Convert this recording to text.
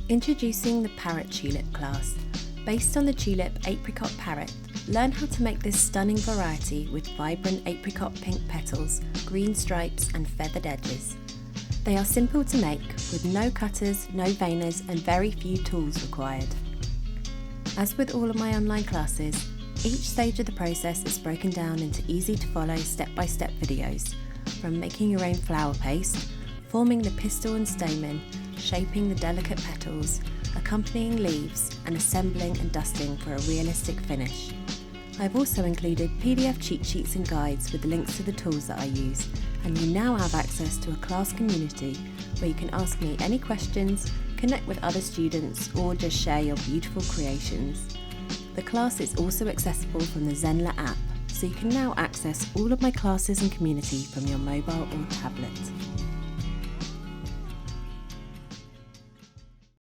Introducing the Parrot Tulip class. Based on the tulip Apricot Parrot, learn how to make this stunning variety with vibrant apricot pink petals, green stripes and feathered edges. They are simple to make, with no cutters, no veiners and very few tools required. As with all of my online classes, each stage of the process is broken down into easy to follow step-by-step videos, from making your own flower paste, forming the pistil and stamen, shaping the delicate petals, accompanying leaves, and assembling and dusting for a realistic finish. I've also included PDF cheat sheets and guides with links to the tools that I use, and you now have access to a class community where you can ask me any questions, connect with other students, or just share your beautiful creations. The class is also accessible from the ZENLER app, so you can now access all of my classes and community from your mobile or tablet.